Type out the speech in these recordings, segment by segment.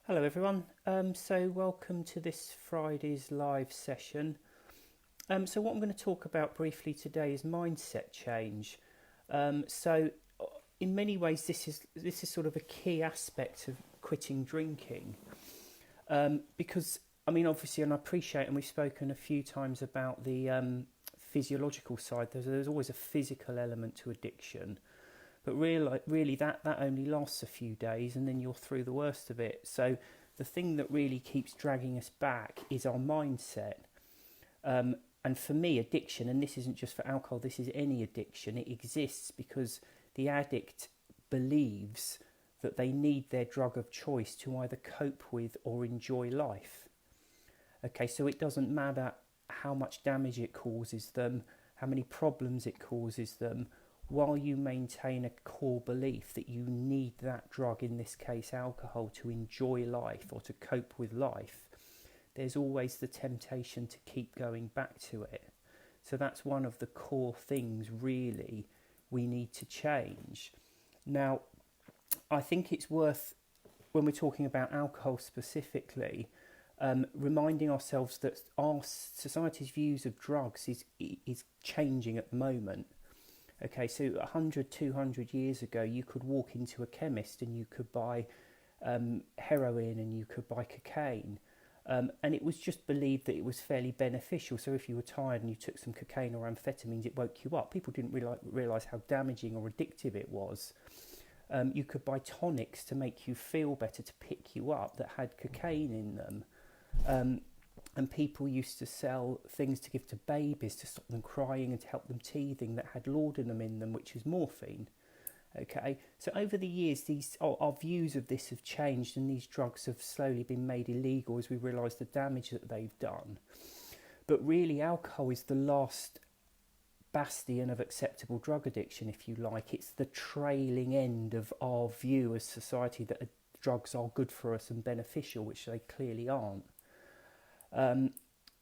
Hello everyone. So welcome to this Friday's live session. So what I'm going to talk about briefly today is mindset change. So in many ways this is sort of a key aspect of quitting drinking. Because I mean obviously, and I appreciate, and we've spoken a few times about the physiological side. There's always a physical element to addiction. But really, that only lasts a few days, and then you're through the worst of it. So the thing that really keeps dragging us back is our mindset. And for me, addiction, and this isn't just for alcohol, this is any addiction, it exists because the addict believes that they need their drug of choice to either cope with or enjoy life. Okay, so it doesn't matter how much damage it causes them, how many problems it causes them, while you maintain a core belief that you need that drug, in this case alcohol, to enjoy life or to cope with life, there's always the temptation to keep going back to it. So that's one of the core things really we need to change. Now, I think it's worth, when we're talking about alcohol specifically, reminding ourselves that our society's views of drugs is changing at the moment. Okay, so 100, 200 years ago, you could walk into a chemist and you could buy heroin and you could buy cocaine. And it was just believed that it was fairly beneficial. So if you were tired and you took some cocaine or amphetamines, it woke you up. People didn't realise how damaging or addictive it was. You could buy tonics to make you feel better, to pick you up, that had cocaine in them. And people used to sell things to give to babies to stop them crying and to help them teething that had laudanum in them, which is morphine. Okay, so over the years, our views of this have changed, and these drugs have slowly been made illegal as we realise the damage that they've done. But really, alcohol is the last bastion of acceptable drug addiction, if you like. It's the trailing end of our view as society that drugs are good for us and beneficial, which they clearly aren't.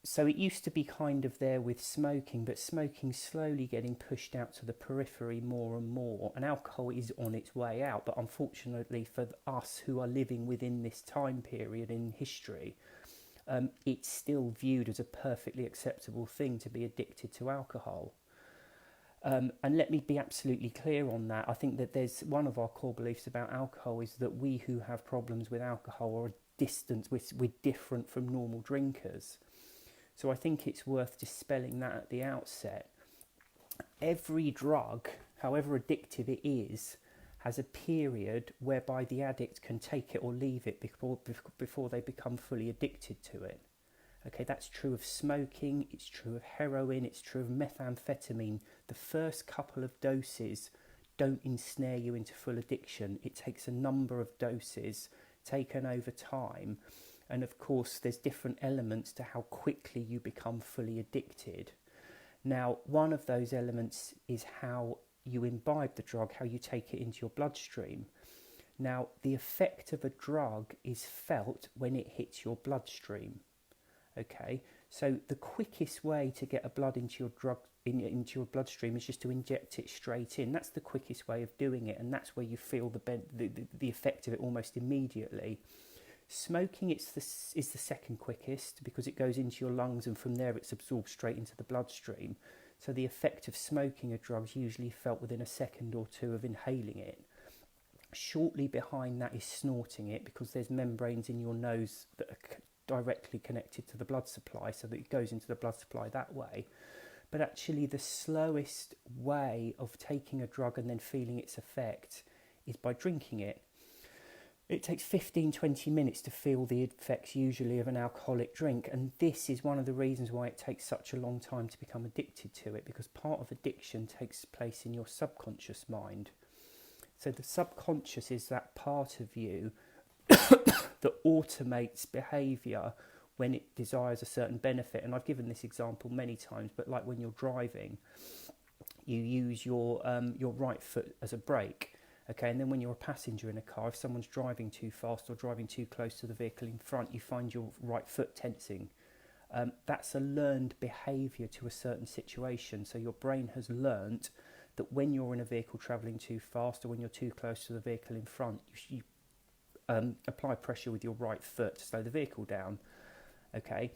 So it used to be kind of there with smoking, but smoking's slowly getting pushed out to the periphery more and more, and alcohol is on its way out. But unfortunately for us who are living within this time period in history, it's still viewed as a perfectly acceptable thing to be addicted to alcohol. And let me be absolutely clear on that. I think that there's one of our core beliefs about alcohol is that we who have problems with alcohol are distant, we're different from normal drinkers. So I think it's worth dispelling that at the outset. Every drug, however addictive it is, has a period whereby the addict can take it or leave it before they become fully addicted to it. Okay, that's true of smoking, it's true of heroin, it's true of methamphetamine. The first couple of doses don't ensnare you into full addiction. It takes a number of doses taken over time. And of course, there's different elements to how quickly you become fully addicted. Now, one of those elements is how you imbibe the drug, how you take it into your bloodstream. Now, the effect of a drug is felt when it hits your bloodstream. Okay, so the quickest way to get a blood into your bloodstream is just to inject it straight in. That's the quickest way of doing it, and that's where you feel the effect of it almost immediately. Smoking is the second quickest because it goes into your lungs, and from there it's absorbed straight into the bloodstream. So the effect of smoking a drug is usually felt within a second or two of inhaling it. Shortly behind that is snorting it, because there's membranes in your nose that are directly connected to the blood supply, so that it goes into the blood supply that way. But actually the slowest way of taking a drug and then feeling its effect is by drinking it. It takes 15-20 minutes to feel the effects usually of an alcoholic drink, and this is one of the reasons why it takes such a long time to become addicted to it, because part of addiction takes place in your subconscious mind. So the subconscious is that part of you that automates behaviour when it desires a certain benefit. And I've given this example many times, but like when you're driving, you use your right foot as a brake. Okay, and then when you're a passenger in a car, if someone's driving too fast or driving too close to the vehicle in front, you find your right foot tensing. That's a learned behaviour to a certain situation. So your brain has learnt that when you're in a vehicle travelling too fast, or when you're too close to the vehicle in front, you apply pressure with your right foot to slow the vehicle down. Okay,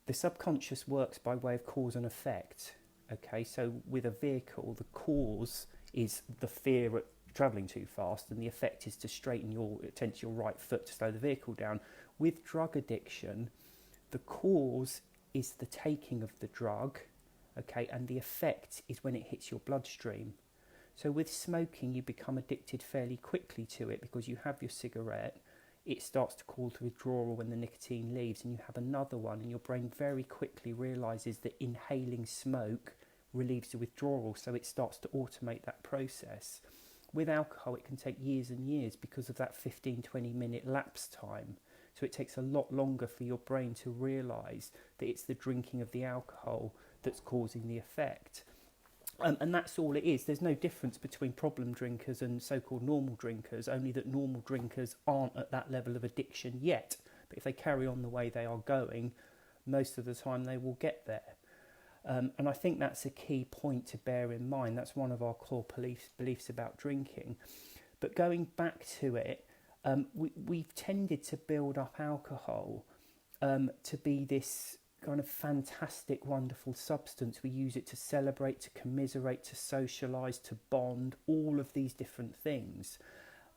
the subconscious works by way of cause and effect. Okay, so with a vehicle, the cause is the fear at travelling too fast, and the effect is to straighten your attention, your right foot to slow the vehicle down. With drug addiction, the cause is the taking of the drug, okay, and the effect is when it hits your bloodstream. So with smoking, you become addicted fairly quickly to it because you have your cigarette, it starts to cause withdrawal when the nicotine leaves, and you have another one, and your brain very quickly realises that inhaling smoke relieves the withdrawal, so it starts to automate that process. With alcohol, it can take years and years because of that 15-20 minute lapse time. So it takes a lot longer for your brain to realise that it's the drinking of the alcohol that's causing the effect. And that's all it is. There's no difference between problem drinkers and so-called normal drinkers, only that normal drinkers aren't at that level of addiction yet. But if they carry on the way they are going, most of the time they will get there. And I think that's a key point to bear in mind. That's one of our core beliefs about drinking. But going back to it, we've tended to build up alcohol to be this kind of fantastic, wonderful substance. We use it to celebrate, to commiserate, to socialise, to bond, all of these different things.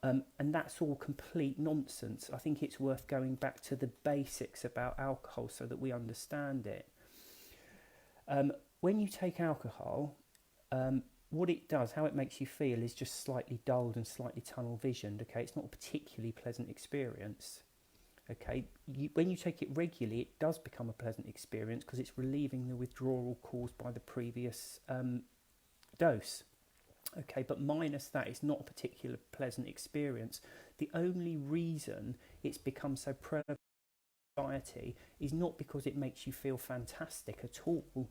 And that's all complete nonsense. I think it's worth going back to the basics about alcohol so that we understand it. When you take alcohol, what it does, how it makes you feel, is just slightly dulled and slightly tunnel visioned. Okay, it's not a particularly pleasant experience. Okay, when you take it regularly, it does become a pleasant experience because it's relieving the withdrawal caused by the previous dose. Okay, but minus that, it's not a particular pleasant experience. The only reason it's become so prevalent in society is not because it makes you feel fantastic at all.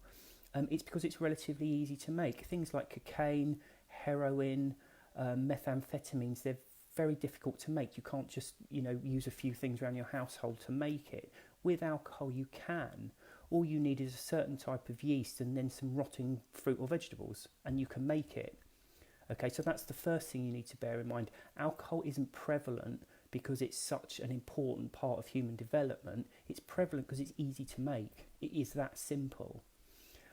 It's because it's relatively easy to make. Things like cocaine, heroin, methamphetamines, they're very difficult to make. You can't just, use a few things around your household to make it. With alcohol, you can. All you need is a certain type of yeast and then some rotting fruit or vegetables, and you can make it. Okay, so that's the first thing you need to bear in mind. Alcohol isn't prevalent because it's such an important part of human development. It's prevalent because it's easy to make. It is that simple.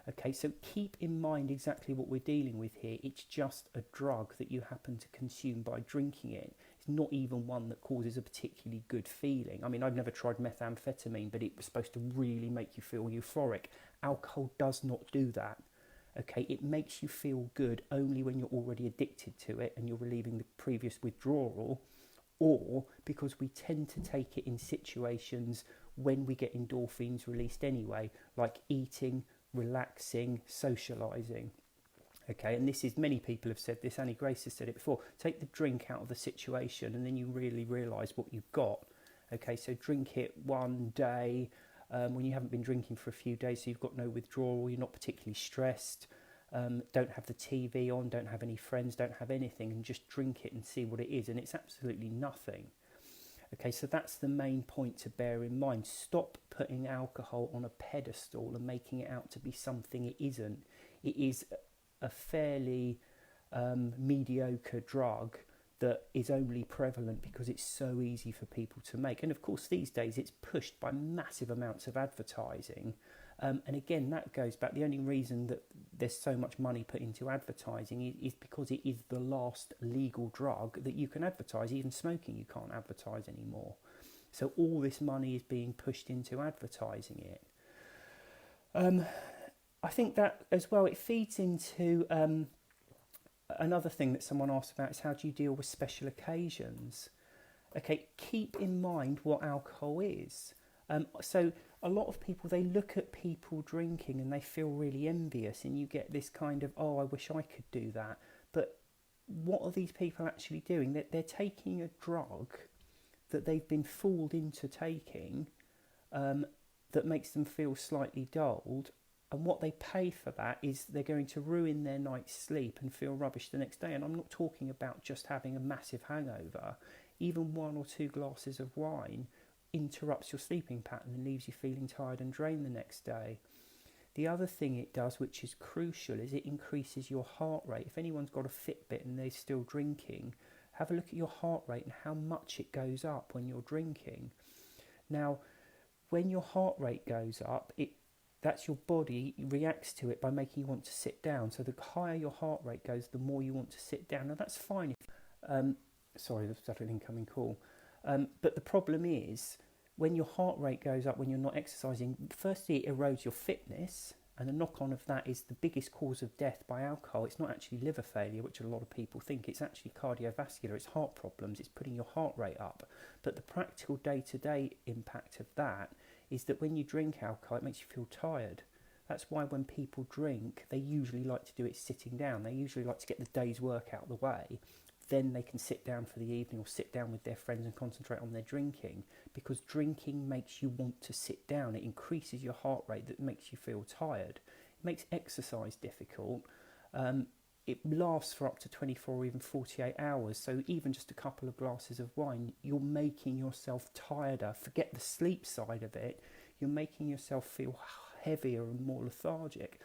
Okay, so keep in mind exactly what we're dealing with here. It's just a drug that you happen to consume by drinking it. It's not even one that causes a particularly good feeling. I mean, I've never tried methamphetamine, but it was supposed to really make you feel euphoric. Alcohol does not do that. Okay, it makes you feel good only when you're already addicted to it and you're relieving the previous withdrawal, or because we tend to take it in situations when we get endorphins released anyway, like eating, relaxing, socialising. Okay, and this is, many people have said this, Annie Grace has said it before, take the drink out of the situation and then you really realise what you've got. Okay, so drink it one day when you haven't been drinking for a few days, so you've got no withdrawal, you're not particularly stressed, don't have the TV on, don't have any friends, don't have anything, and just drink it and see what it is, and it's absolutely nothing. Okay, so that's the main point to bear in mind. Stop putting alcohol on a pedestal and making it out to be something it isn't. It is a fairly mediocre drug that is only prevalent because it's so easy for people to make. And of course, these days it's pushed by massive amounts of advertising. And again, that goes back, the only reason that there's so much money put into advertising is because it is the last legal drug that you can advertise. Even smoking you can't advertise anymore. So all this money is being pushed into advertising it. I think that as well, it feeds into another thing that someone asked about is how do you deal with special occasions? Okay, keep in mind what alcohol is. So a lot of people, they look at people drinking and they feel really envious, and you get this kind of, oh, I wish I could do that. But what are these people actually doing? They're taking a drug that they've been fooled into taking that makes them feel slightly dulled, and what they pay for that is they're going to ruin their night's sleep and feel rubbish the next day. And I'm not talking about just having a massive hangover. Even 1 or 2 glasses of wine interrupts your sleeping pattern and leaves you feeling tired and drained the next day. The other thing it does, which is crucial, is it increases your heart rate. If anyone's got a Fitbit and they're still drinking, Have a look at your heart rate and how much it goes up when you're drinking. Now, when your heart rate goes up, that's your body reacts to it by making you want to sit down. So the higher your heart rate goes, the more you want to sit down. Now that's fine. Sorry, that's an incoming call. But the problem is, when your heart rate goes up, when you're not exercising, firstly it erodes your fitness, and the knock-on of that is the biggest cause of death by alcohol. It's not actually liver failure, which a lot of people think. It's actually cardiovascular. It's heart problems. It's putting your heart rate up. But the practical day-to-day impact of that is that when you drink alcohol, it makes you feel tired. That's why when people drink, they usually like to do it sitting down. They usually like to get the day's work out of the way. Then they can sit down for the evening or sit down with their friends and concentrate on their drinking, because drinking makes you want to sit down. It increases your heart rate, that makes you feel tired. It makes exercise difficult. It lasts for up to 24 or even 48 hours. So even just a couple of glasses of wine, you're making yourself tireder. Forget the sleep side of it. You're making yourself feel heavier and more lethargic.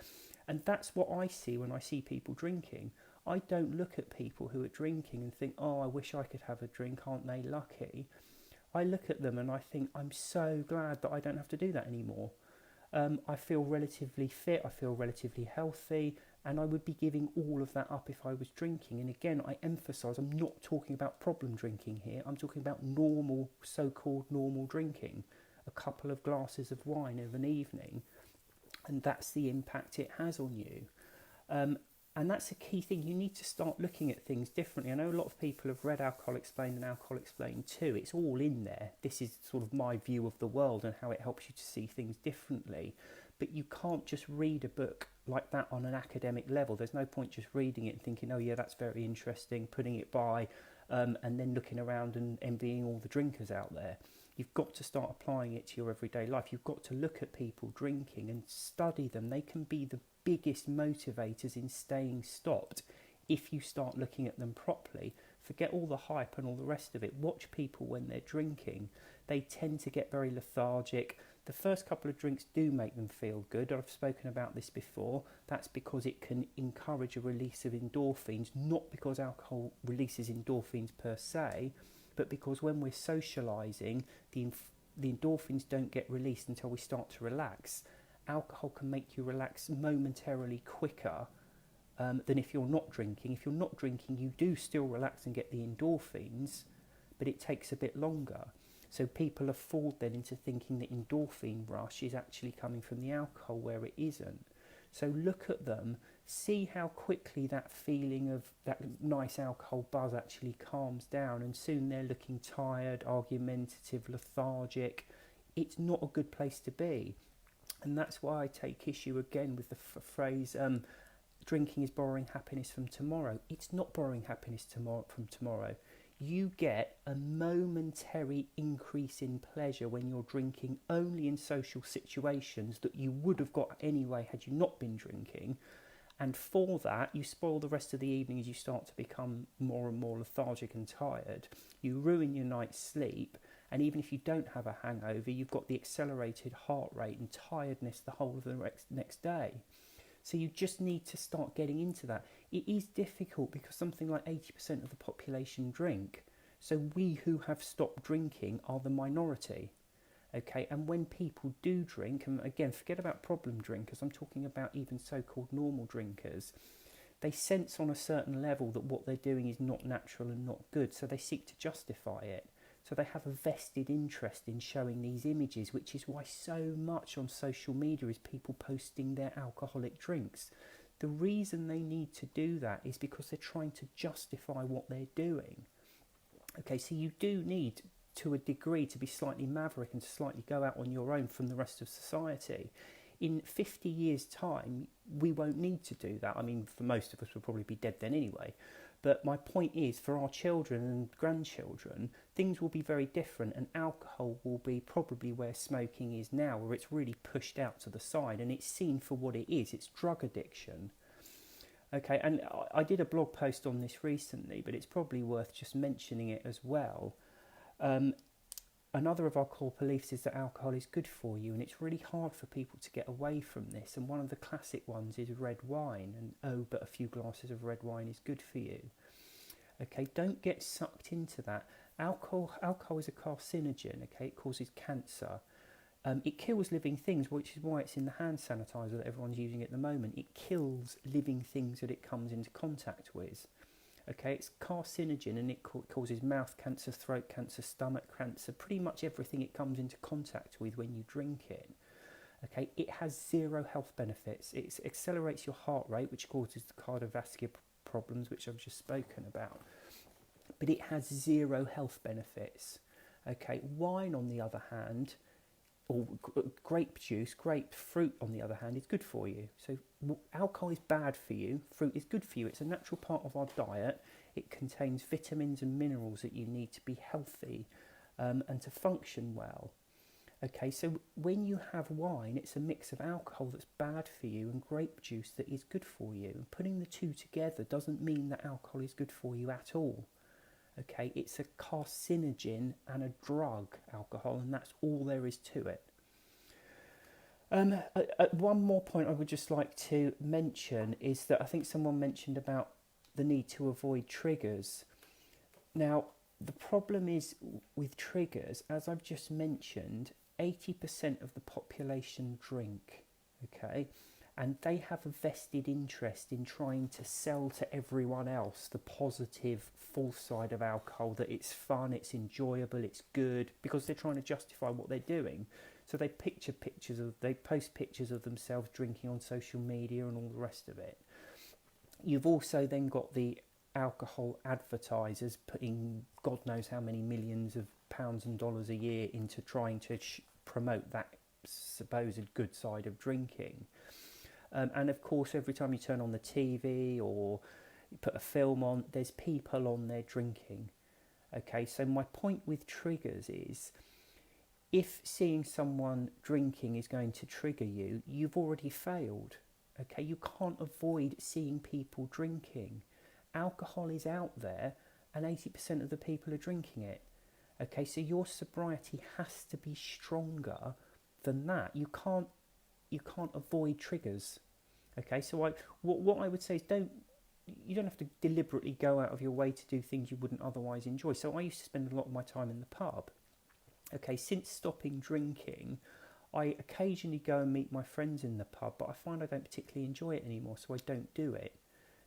And that's what I see when I see people drinking. I don't look at people who are drinking and think, oh, I wish I could have a drink, aren't they lucky? I look at them and I think, I'm so glad that I don't have to do that anymore. I feel relatively fit, I feel relatively healthy, and I would be giving all of that up if I was drinking. And again, I emphasise, I'm not talking about problem drinking here, I'm talking about normal, so-called normal drinking. A couple of glasses of wine of an evening, and that's the impact it has on you. And that's a key thing. You need to start looking at things differently. I know a lot of people have read Alcohol Explained and Alcohol Explained 2. It's all in there. This is sort of my view of the world and how it helps you to see things differently. But you can't just read a book like that on an academic level. There's no point just reading it and thinking, oh yeah, that's very interesting, putting it by, and then looking around and envying all the drinkers out there. You've got to start applying it to your everyday life. You've got to look at people drinking and study them. They can be the biggest motivators in staying stopped if you start looking at them properly. Forget all the hype and all the rest of it. Watch people when they're drinking. They tend to get very lethargic. The first couple of drinks do make them feel good. I've spoken about this before. That's because it can encourage a release of endorphins, not because alcohol releases endorphins per se, but because when we're socialising, the endorphins don't get released until we start to relax. Alcohol can make you relax momentarily quicker than if you're not drinking. If you're not drinking, you do still relax and get the endorphins, but it takes a bit longer. So people are fooled then into thinking that endorphin rush is actually coming from the alcohol, where it isn't. So look at them, see how quickly that feeling of that nice alcohol buzz actually calms down, and soon they're looking tired, argumentative, lethargic. It's not a good place to be. And that's why I take issue again with the phrase, drinking is borrowing happiness from tomorrow. It's not borrowing happiness from tomorrow. You get a momentary increase in pleasure when you're drinking only in social situations that you would have got anyway had you not been drinking. And for that, you spoil the rest of the evening as you start to become more and more lethargic and tired. You ruin your night's sleep. And even if you don't have a hangover, you've got the accelerated heart rate and tiredness the whole of the next day. So you just need to start getting into that. It is difficult because something like 80% of the population drink. So we who have stopped drinking are the minority. Okay, and when people do drink, and again, forget about problem drinkers, I'm talking about even so-called normal drinkers, they sense on a certain level that what they're doing is not natural and not good, so they seek to justify it. So they have a vested interest in showing these images, which is why so much on social media is people posting their alcoholic drinks. The reason they need to do that is because they're trying to justify what they're doing. Okay, so you do need, to a degree, to be slightly maverick and to slightly go out on your own from the rest of society. In 50 years' time, we won't need to do that. I mean, for most of us, we'll probably be dead then anyway. But my point is, for our children and grandchildren, things will be very different, and alcohol will be probably where smoking is now, where it's really pushed out to the side and it's seen for what it is. It's drug addiction. Okay, and I did a blog post on this recently, but it's probably worth just mentioning it as well. Another of our core beliefs is that alcohol is good for you, and it's really hard for people to get away from this. And one of the classic ones is red wine, and oh, but a few glasses of red wine is good for you. Okay, don't get sucked into that. Alcohol is a carcinogen. Okay, it causes cancer. It kills living things, which is why it's in the hand sanitizer that everyone's using at the moment. It kills living things that it comes into contact with. Okay, it's carcinogen, and it causes mouth cancer, throat cancer, stomach cancer, pretty much everything it comes into contact with when you drink it. Okay, it has zero health benefits. It accelerates your heart rate, which causes the cardiovascular problems, which I've just spoken about. But it has zero health benefits. Okay, wine, on the other hand, or grape juice, grapefruit, on the other hand, is good for you. So alcohol is bad for you, fruit is good for you. It's a natural part of our diet. It contains vitamins and minerals that you need to be healthy and to function well. Okay, so when you have wine, it's a mix of alcohol that's bad for you and grape juice that is good for you. And putting the two together doesn't mean that alcohol is good for you at all. Okay, it's a carcinogen and a drug, alcohol, and that's all there is to it. One more point I would just like to mention is that I think someone mentioned about the need to avoid triggers. Now, the problem is with triggers, as I've just mentioned, 80% of the population drink, okay? And they have a vested interest in trying to sell to everyone else the positive, false side of alcohol, that it's fun, it's enjoyable, it's good, because they're trying to justify what they're doing. So they post pictures of themselves drinking on social media and all the rest of it. You've also then got the alcohol advertisers putting God knows how many millions of pounds and dollars a year into trying to promote that supposed good side of drinking. And of course, every time you turn on the TV or you put a film on, there's people on there drinking. Okay, so my point with triggers is, if seeing someone drinking is going to trigger you, you've already failed. Okay, you can't avoid seeing people drinking. Alcohol is out there and 80% of the people are drinking it. Okay, so your sobriety has to be stronger than that. You can't avoid triggers. Okay, so what I would say is you don't have to deliberately go out of your way to do things you wouldn't otherwise enjoy. So I used to spend a lot of my time in the pub. Okay, since stopping drinking, I occasionally go and meet my friends in the pub, but I find I don't particularly enjoy it anymore, so I don't do it.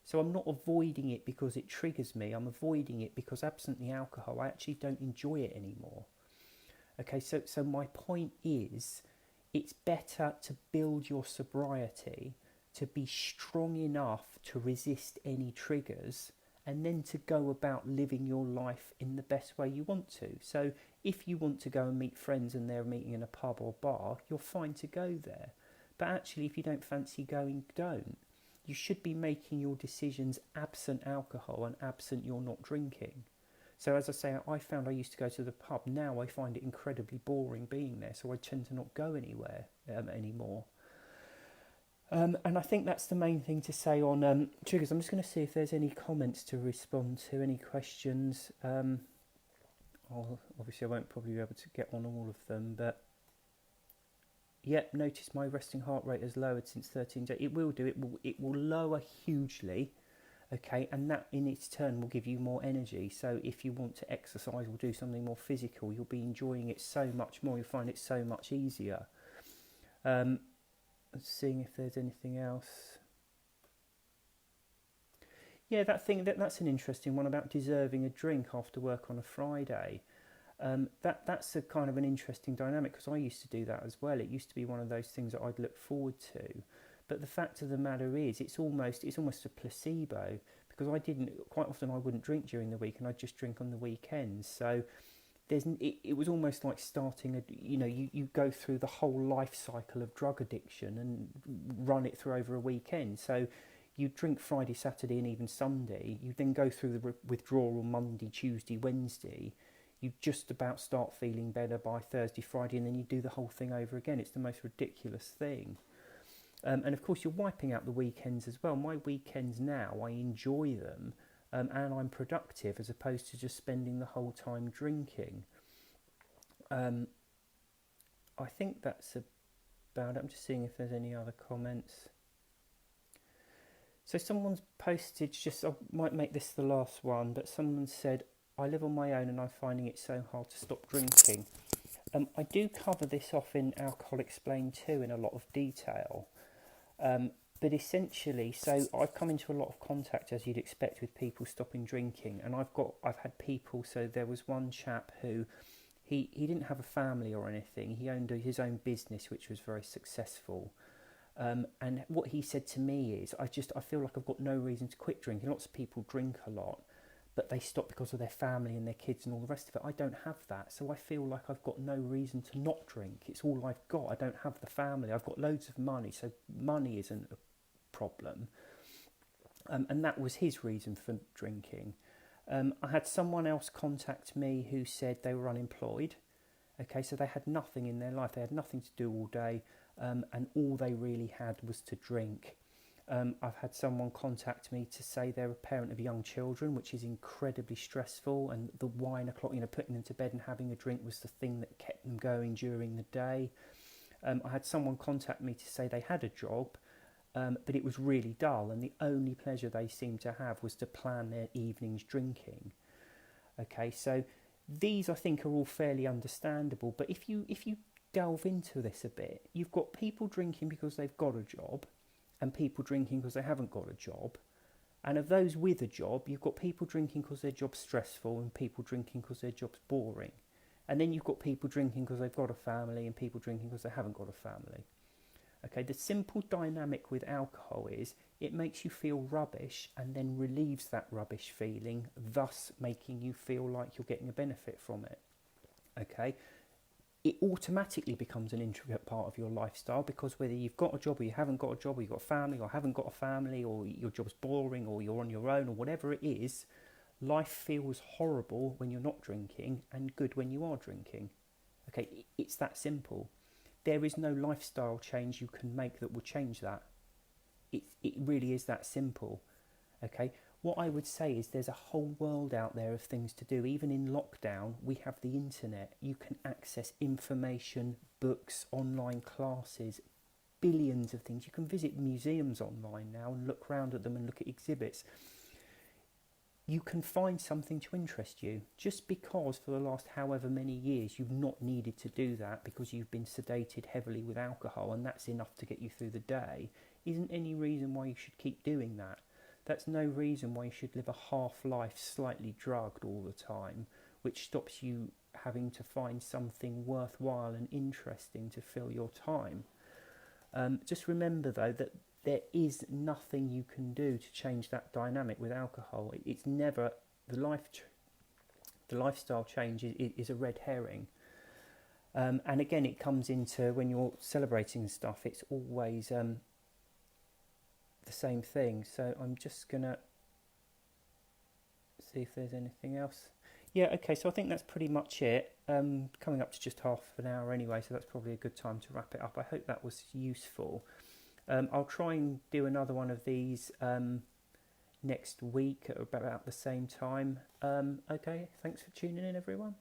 So I'm not avoiding it because it triggers me. I'm avoiding it because absent the alcohol, I actually don't enjoy it anymore. Okay, so my point is, it's better to build your sobriety, to be strong enough to resist any triggers, and then to go about living your life in the best way you want to. So if you want to go and meet friends and they're meeting in a pub or bar, you're fine to go there. But actually, if you don't fancy going, don't. You should be making your decisions absent alcohol and absent you're not drinking. So as I say, I found I used to go to the pub. Now I find it incredibly boring being there, so I tend to not go anywhere anymore. And I think that's the main thing to say on triggers. I'm just going to see if there's any comments to respond to, any questions. Obviously I won't probably be able to get on all of them, but yep, notice my resting heart rate has lowered since 13 days. It will do. It will lower hugely, okay, and that in its turn will give you more energy. So if you want to exercise or do something more physical, you'll be enjoying it so much more. You'll find it so much easier. Seeing if there's anything else. Yeah, that's an interesting one about deserving a drink after work on a Friday. That's a kind of an interesting dynamic, because I used to do that as well. It used to be one of those things that I'd look forward to. But the fact of the matter is, it's almost a placebo, because quite often I wouldn't drink during the week and I'd just drink on the weekends. So it was almost like starting you go through the whole life cycle of drug addiction and run it through over a weekend. So you drink Friday, Saturday and even Sunday. You then go through the withdrawal Monday, Tuesday, Wednesday. You just about start feeling better by Thursday, Friday, and then you do the whole thing over again. It's the most ridiculous thing. And of course, you're wiping out the weekends as well. My weekends now, I enjoy them, and I'm productive, as opposed to just spending the whole time drinking. I think that's about it. I'm just seeing if there's any other comments. So someone's posted, just I might make this the last one, but someone said, I live on my own and I'm finding it so hard to stop drinking. I do cover this off in Alcohol Explained 2 in a lot of detail. But essentially, so I've come into a lot of contact, as you'd expect, with people stopping drinking. And I've had people, so there was one chap who, he didn't have a family or anything. He owned his own business, which was very successful. And what he said to me is, I feel like I've got no reason to quit drinking. Lots of people drink a lot, but they stop because of their family and their kids and all the rest of it. I don't have that, so I feel like I've got no reason to not drink. It's all I've got. I don't have the family. I've got loads of money, so money isn't a problem. And that was his reason for drinking. I had someone else contact me who said they were unemployed. Okay, so they had nothing in their life. They had nothing to do all day, and all they really had was to drink. I've had someone contact me to say they're a parent of young children, which is incredibly stressful, and the wine o'clock, putting them to bed and having a drink was the thing that kept them going during the day. I had someone contact me to say they had a job, but it was really dull, and the only pleasure they seemed to have was to plan their evenings drinking. Okay, so these I think are all fairly understandable, but if you delve into this a bit, you've got people drinking because they've got a job, and people drinking because they haven't got a job. And of those with a job, you've got people drinking because their job's stressful and people drinking because their job's boring. And then you've got people drinking because they've got a family and people drinking because they haven't got a family. Okay, the simple dynamic with alcohol is it makes you feel rubbish and then relieves that rubbish feeling, thus making you feel like you're getting a benefit from it. Okay, it automatically becomes an intricate part of your lifestyle, because whether you've got a job or you haven't got a job, or you've got a family or haven't got a family, or your job's boring or you're on your own or whatever it is, life feels horrible when you're not drinking and good when you are drinking. Okay, it's that simple. There is no lifestyle change you can make that will change that. It really is that simple. Okay, what I would say is there's a whole world out there of things to do. Even in lockdown, we have the internet. You can access information, books, online classes, billions of things. You can visit museums online now and look around at them and look at exhibits. You can find something to interest you. Just because for the last however many years you've not needed to do that because you've been sedated heavily with alcohol and that's enough to get you through the day, isn't any reason why you should keep doing that. That's no reason why you should live a half-life slightly drugged all the time, which stops you having to find something worthwhile and interesting to fill your time. Just remember, though, that there is nothing you can do to change that dynamic with alcohol. It's never, the lifestyle change is a red herring. And again, it comes into when you're celebrating stuff, it's always the same thing. So I'm just going to see if there's anything else. Yeah, okay, so I think that's pretty much it. Coming up to just half an hour anyway, so that's probably a good time to wrap it up. I hope that was useful. I'll try and do another one of these next week at about the same time. Okay, thanks for tuning in, everyone.